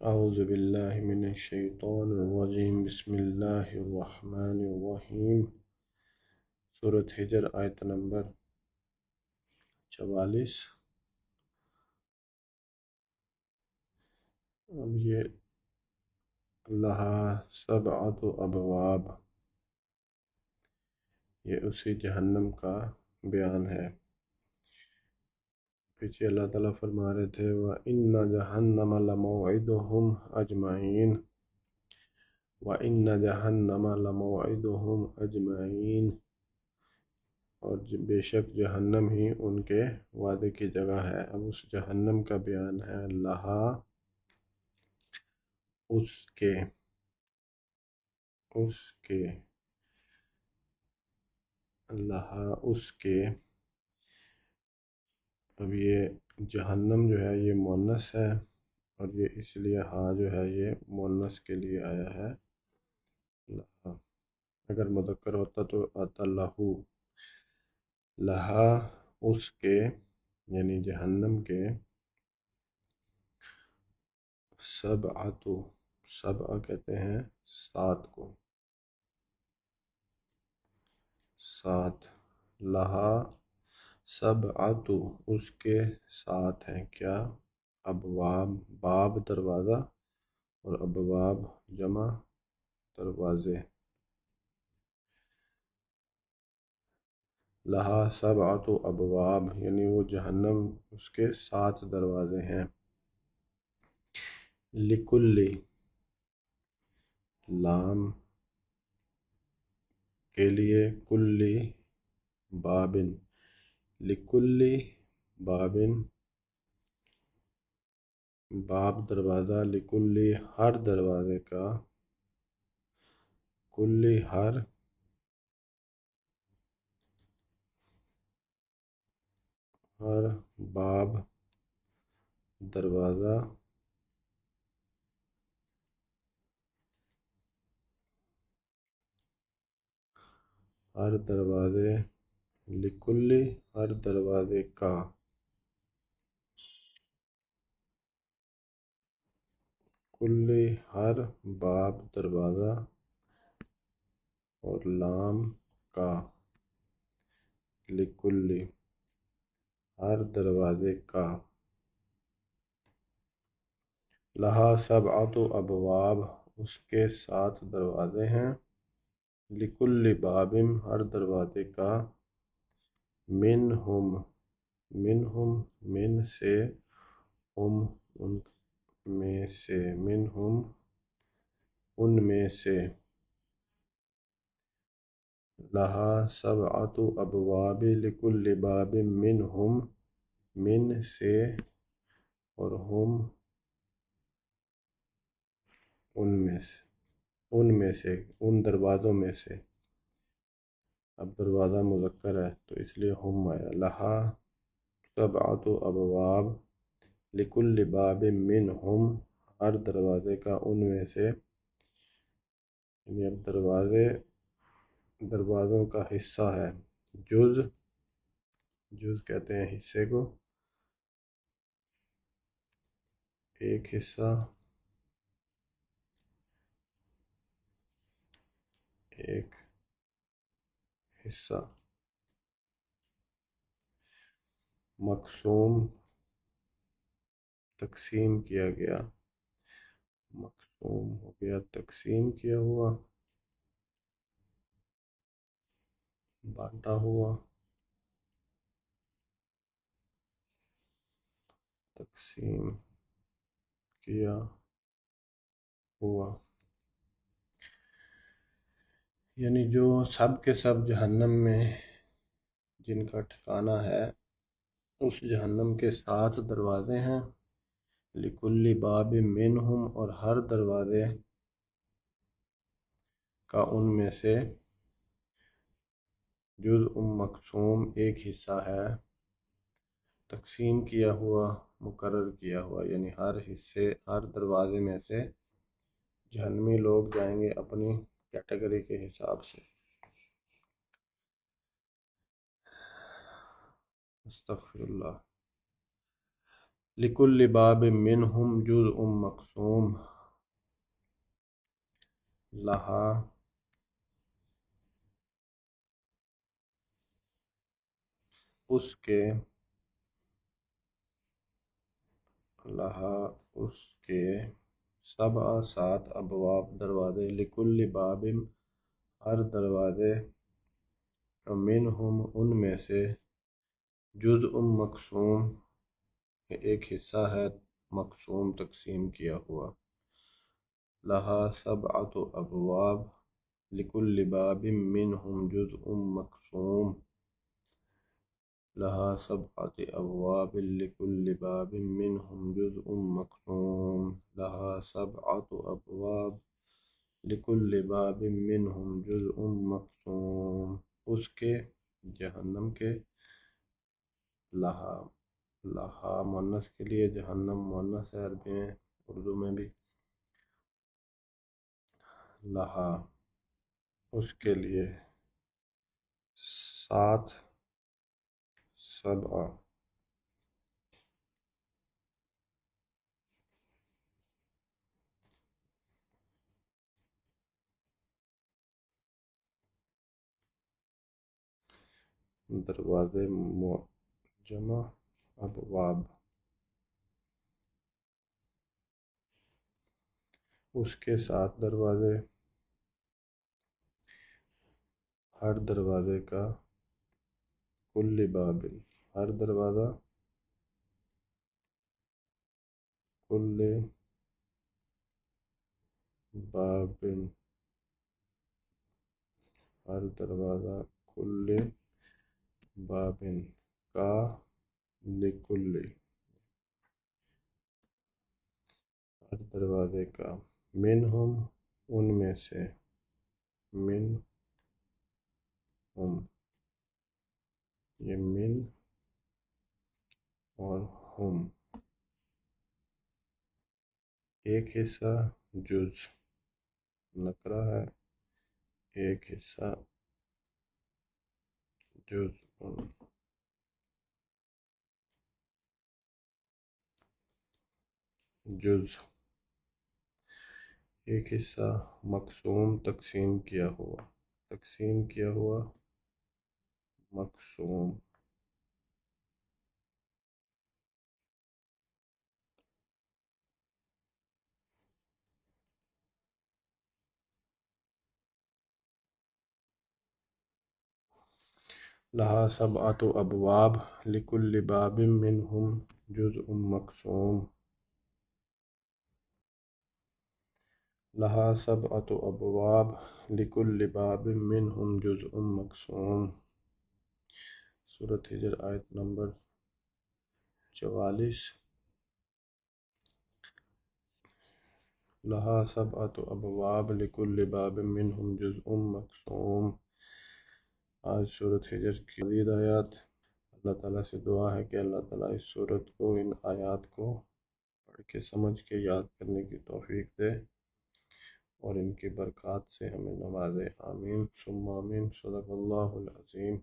اعوذ باللہ من الشیطان الرجیم، بسم اللہ الرحمن الرحیم۔ سورۃ ہجر آیت نمبر 44۔ اب یہ لہا سبعۃ ابواب، یہ اسی جہنم کا بیان ہے۔ پیچھے اللہ تعالیٰ فرما رہے تھے وَإِنَّ جَهَنَّمَ لَمَوْعِدُهُمْ أَجْمَعِينَ، وَإِنَّ جَهَنَّمَ لَمَوْعِدُهُمْ أَجْمَعِينَ، اور بے شک جہنم ہی ان کے وعدے کی جگہ ہے۔ اب اس جہنم کا بیان ہے، لہا اس کے لہا اس کے۔ اب یہ جہنم جو ہے یہ مؤنث ہے، اور یہ اس لیے ہا جو ہے یہ مؤنث کے لیے آیا ہے لہا۔ اگر مذکر ہوتا تو آتا لہو۔ لہا اس کے یعنی جہنم کے، سبعۃ، سبع کہتے ہیں 7 کو، 7۔ لہا سبعۃ اس کے 7 ہیں کیا؟ ابواب، باب دروازہ، اور ابواب جمع دروازے۔ لہا سبعۃ ابواب یعنی وہ جہنم اس کے 7 دروازے ہیں۔ لکل، لام کے لیے، کل بابن، لکل بابن، باب دروازہ، لکل ہر دروازے کا، کل ہر باب دروازہ، ہر دروازے، لکل ہر دروازے کا، کل ہر باب دروازہ، اور لام کا، لکل ہر دروازے کا۔ لہا سبعۃ ابواب اس کے 7 دروازے ہیں، لکل باب ہر دروازے کا، منہم، منہم من سے، ہم ان میں سے، منہم ان میں سے۔ لہا سبعۃ ابواب لکل باب منہم، من سے، اور ہم ان میں سے، ان دروازوں میں سے۔ اب دروازہ مذکر ہے تو اس لیے ہم آیا۔ لہا سبعۃ ابواب لکل باب منہم، ہر دروازے کا ان میں سے، یعنی اب دروازوں کا حصہ ہے۔ جز کہتے ہیں حصے کو، ایک حصہ، ایک حصہ۔ مقسوم تقسیم کیا گیا، مقسوم ہو گیا تقسیم کیا ہوا، بانٹا ہوا، تقسیم کیا ہوا، یعنی جو سب کے سب جہنم میں جن کا ٹھکانہ ہے، اس جہنم کے 7 دروازے ہیں، لکل باب منہم، اور ہر دروازے کا ان میں سے، جزء مقسوم ایک حصہ ہے، تقسیم کیا ہوا، مقرر کیا ہوا، یعنی ہر حصے، ہر دروازے میں سے جہنمی لوگ جائیں گے اپنی کیٹیگری کے حساب سے۔ استغفر اللہ۔ لکل باب منہم جزء مقسوم، لہا اس کے، لہا اس کے، سبع سات ابواب دروازے، لکل باب ہر دروازے، منہم ان میں سے، جزء مقسوم ایک حصہ ہے، مقسوم تقسیم کیا ہوا، لہا سبعۃ ابواب لکل باب منہم جزء مقسوم، لہا سبعۃ ابواب لکل باب منہم جزء مقسوم، لہا سبعۃ ابواب لکل باب منہم جزء مقسوم، اس کے، جہنم کے، لہا، لہا مؤنث کے لیے، جہنم مؤنث ہے عربی میں، اردو میں بھی، لہا اس کے لیے، سات، سبع، دروازے، جمع ابواب، اس کے سات دروازے، ہر دروازے کا، کل باب ہر دروازہ، کل باب ہر دروازہ، کل باب کا، لکل ہر دروازے کا، منہم ان میں سے، من ہم، یہ من اور ہم، ایک حصہ جز نکرہ ہے، ایک حصہ جز، جز ایک حصہ مقسوم تقسیم کیا ہوا، تقسیم کیا ہوا، مقسوم، لہا سبعۃ ابواب لکل باب منہم جزء مقسوم، لہا سبعۃ ابواب لکل باب منہم جزء مقسوم، سورۃ ہجر آیت نمبر 44، لہا سبعۃ ابواب لکل باب منہم جزء مقسوم۔ آج سورۃ ہجر کی مزید آیات، اللہ تعالیٰ سے دعا ہے کہ اللہ تعالیٰ اس سورت کو، ان آیات کو پڑھ کے سمجھ کے یاد کرنے کی توفیق دے اور ان کی برکات سے ہمیں نوازے، آمین ثم آمین، صدق اللہ العظیم۔